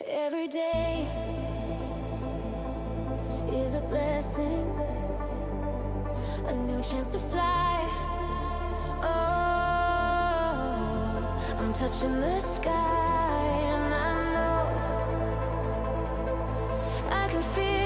Every day is a blessing, a new chance to fly. Oh, I'm touching the sky, and I know I can feel